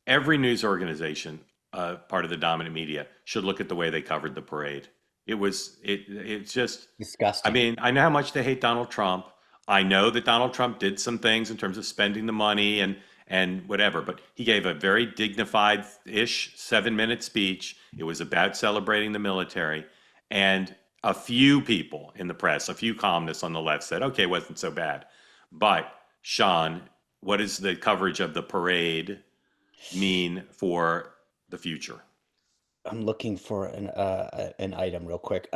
every news organization, part of the dominant media, should look at the way they covered the parade. It's just, I Disgusting. mean, I know how much they hate Donald Trump. I know that Donald Trump did some things in terms of spending the money and whatever, but he gave a very dignified-ish 7-minute speech. It was about celebrating the military, and a few people in the press, a few columnists on the left said, "Okay, it wasn't so bad." But Sean, what does the coverage of the parade mean for the future? I'm looking for an item real quick.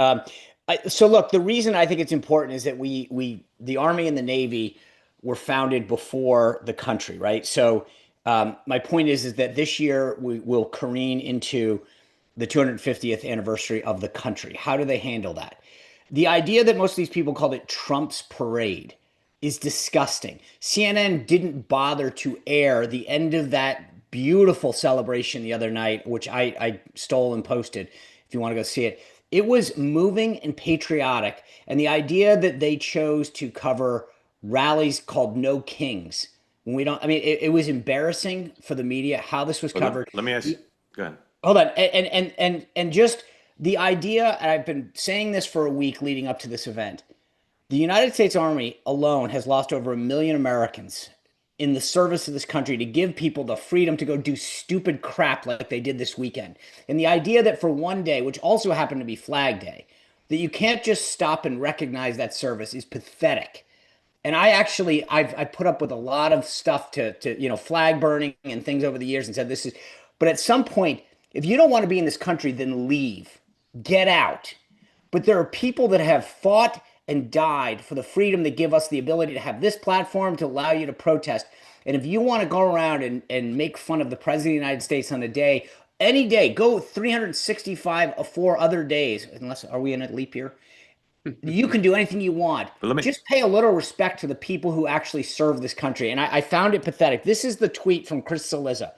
So look, the reason I think it's important is that the Army and the Navy were founded before the country, right? So my point is that this year we will careen into the 250th anniversary of the country. How do they handle that? The idea that most of these people called it Trump's parade is disgusting. CNN didn't bother to air the end of that beautiful celebration the other night, which I stole and posted if you want to go see it. It was moving and patriotic. And the idea that they chose to cover rallies called No Kings, when we don't, I mean, it was embarrassing for the media how this was Well, covered. let me ask. Go ahead. Hold on. And just the idea, and I've been saying this for a week leading up to this event. The United States Army alone has lost over 1 million Americans in the service of this country to give people the freedom to go do stupid crap like they did this weekend. And the idea that for one day, which also happened to be Flag Day, that you can't just stop and recognize that service is pathetic. And I put up with a lot of stuff to flag burning and things over the years and said this is, but at some point, if you don't want to be in this country, then leave, get out. But there are people that have fought and died for the freedom that give us the ability to have this platform to allow you to protest. And if you want to go around and make fun of the president of the United States on a day, any day, go 365 of 4 other days, unless are we in a leap year? You can do anything you want. But let me. Just pay a little respect to the people who actually serve this country. And I found it pathetic. This is the tweet from Chris Cillizza.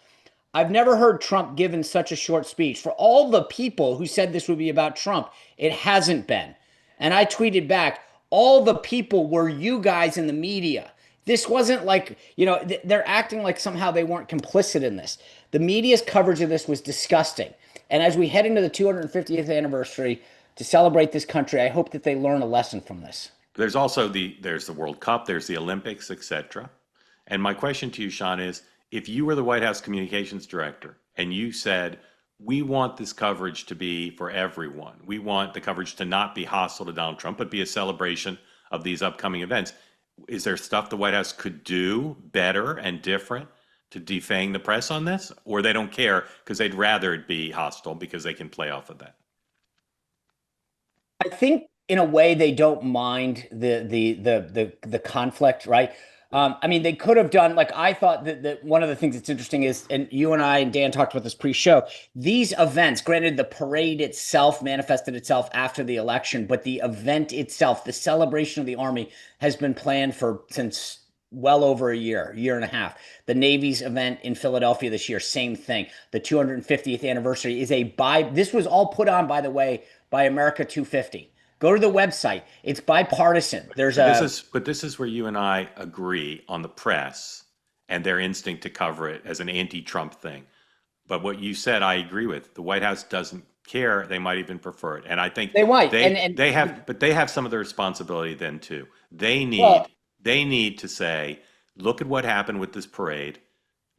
I've never heard Trump given such a short speech. For all the people who said this would be about Trump, it hasn't been. And I tweeted back, all the people were you guys in the media. This wasn't like, they're acting like somehow they weren't complicit in this. The media's coverage of this was disgusting. And as we head into the 250th anniversary to celebrate this country, I hope that they learn a lesson from this. There's the World Cup, there's the Olympics, etc. And my question to you, Sean, is if you were the White House communications director and you said, we want this coverage to be for everyone. We want the coverage to not be hostile to Donald Trump, but be a celebration of these upcoming events. Is there stuff the White House could do better and different to defang the press on this? Or they don't care because they'd rather it be hostile because they can play off of that? I think in a way they don't mind the conflict, right? I mean, they could have done like I thought that one of the things that's interesting is, and you and I and Dan talked about this pre-show. These events, granted, the parade itself manifested itself after the election, but the event itself, the celebration of the Army, has been planned for since well over a year and a half. The Navy's event in Philadelphia this year, same thing. The 250th anniversary is a by. This was all put on, by the way, by America 250. Go to the website. It's bipartisan. There's But a this is where you and I agree on the press and their instinct to cover it as an anti-Trump thing. But what you said, I agree with. The White House doesn't care. They might even prefer it. And I think they might and they have some of the responsibility then too. well, They need to say, look at what happened with this parade.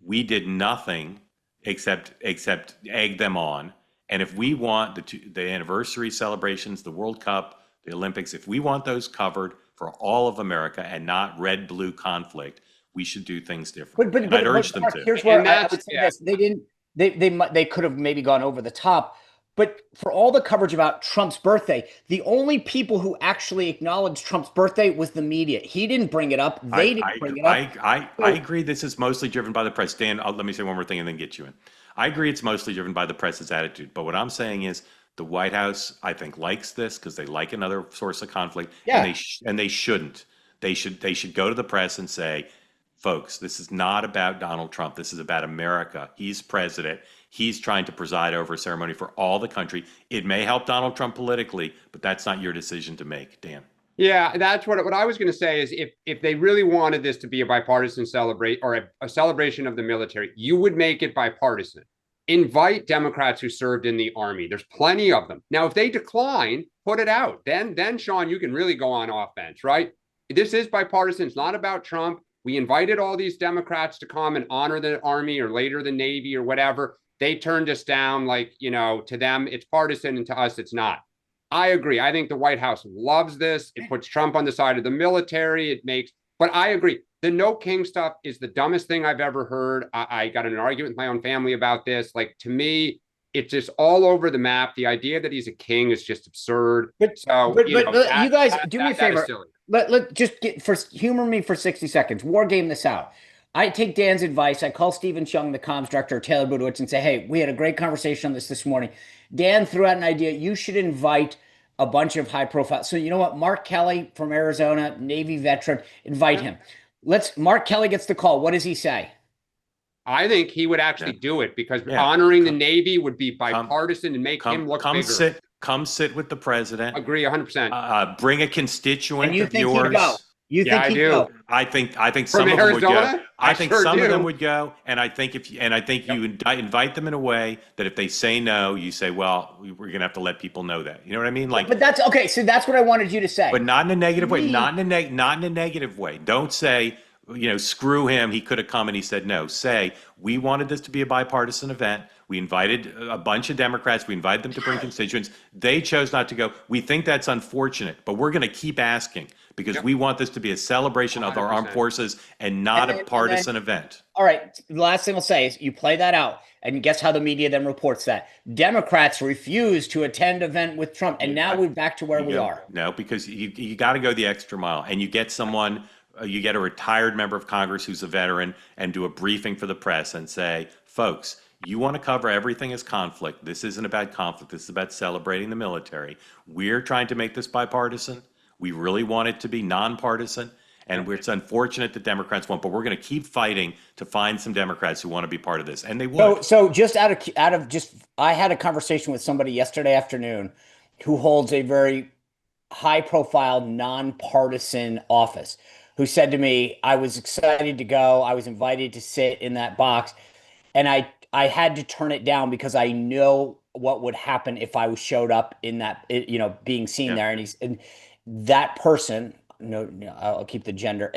We did nothing except egg them on. And if we want the anniversary celebrations, the World Cup, the Olympics, if we want those covered for all of America and not red blue conflict, we should do things differently. And I'd urge but them Mark, to. here's And where I that's would say yeah. this: they didn't. They could have maybe gone over the top. But for all the coverage about Trump's birthday, the only people who actually acknowledged Trump's birthday was the media. He didn't bring it up. I, They didn't bring it up. I agree. This is mostly driven by the press. Dan, let me say one more thing and then get you in. I agree. It's mostly driven by the press's attitude. But what I'm saying is the White House, I think, likes this because they like another source of conflict, and Yeah. they shouldn't. They should go to the press and say, folks, this is not about Donald Trump. This is about America. He's president. He's trying to preside over a ceremony for all the country. It may help Donald Trump politically, but that's not your decision to make, Dan. Yeah, that's what I was going to say is if they really wanted this to be a bipartisan celebrate or a celebration of the military, you would make it bipartisan. Invite Democrats who served in the army. There's plenty of them. Now, if they decline, put it out. Then Sean, you can really go on offense, right? This is bipartisan. It's not about Trump. We invited all these Democrats to come and honor the army or later the Navy or whatever. They turned us down, like, to them, it's partisan, and to us, it's not. I agree. I think the White House loves this. It puts Trump on the side of the military. But I agree. The no king stuff is the dumbest thing I've ever heard. I got in an argument with my own family about this. Like, to me, it's just all over the map. The idea that he's a king is just absurd. But you guys do me a favor. Silly. Let just humor me for 60 seconds. War game this out. I take Dan's advice. I call Stephen Chung, the comms director, Taylor Budowitz, and say, hey, we had a great conversation on this morning. Dan threw out an idea. You should invite a bunch of high profile. So you know what? Mark Kelly from Arizona, Navy veteran, invite him. Mark Kelly gets the call. What does he say? I think he would actually do it because honoring the Navy would be bipartisan and make him look bigger. Come sit with the president. Agree 100%. Bring a constituent and you of think yours. He'd go? You think he'd go? I think some of them would go. I think some of them would go, and I think you invite them in a way that if they say no, you say, well, we're gonna have to let people know that. You know what I mean? Like, but that's okay. So that's what I wanted you to say. But not in a negative way. Not in a negative way. Don't say, screw him. He could have come and he said no. Say, we wanted this to be a bipartisan event. We invited a bunch of Democrats. We invited them to bring constituents. They chose not to go. We think that's unfortunate, but we're going to keep asking because we want this to be a celebration 100%. Of our armed forces and not a partisan event. All right. The last thing I'll say is you play that out, and guess how the media then reports that? Democrats refuse to attend event with Trump, and now we're back to where we are. No, because you got to go the extra mile, and you get someone. You get a retired member of Congress who's a veteran and do a briefing for the press and say, folks, you want to cover everything as conflict. This isn't about conflict. This is about celebrating the military. We're trying to make this bipartisan. We really want it to be nonpartisan. And it's unfortunate that Democrats won't, but we're going to keep fighting to find some Democrats who want to be part of this. And they would. So just I had a conversation with somebody yesterday afternoon who holds a very high profile, nonpartisan office, who said to me, I was excited to go. I was invited to sit in that box. And I had to turn it down because I know what would happen if I showed up in that, being seen there. And that person, no, I'll keep the gender.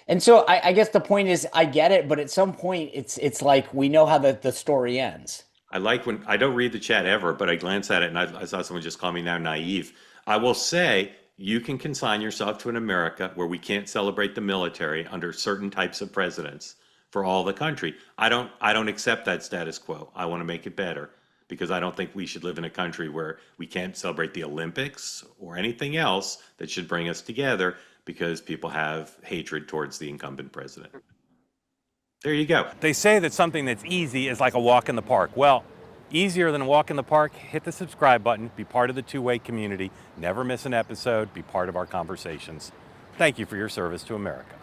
And so I guess the point is, I get it, but at some point it's like, we know how the story ends. I like when I don't read the chat ever, but I glance at it and I saw someone just call me now naive. I will say, you can consign yourself to an America where we can't celebrate the military under certain types of presidents for all the country. I don't accept that status quo. I want to make it better because I don't think we should live in a country where we can't celebrate the Olympics or anything else that should bring us together because people have hatred towards the incumbent president. There you go. They say that something that's easy is like a walk in the park. Well, easier than a walk in the park, hit the subscribe button, be part of the two-way community, never miss an episode, be part of our conversations. Thank you for your service to America.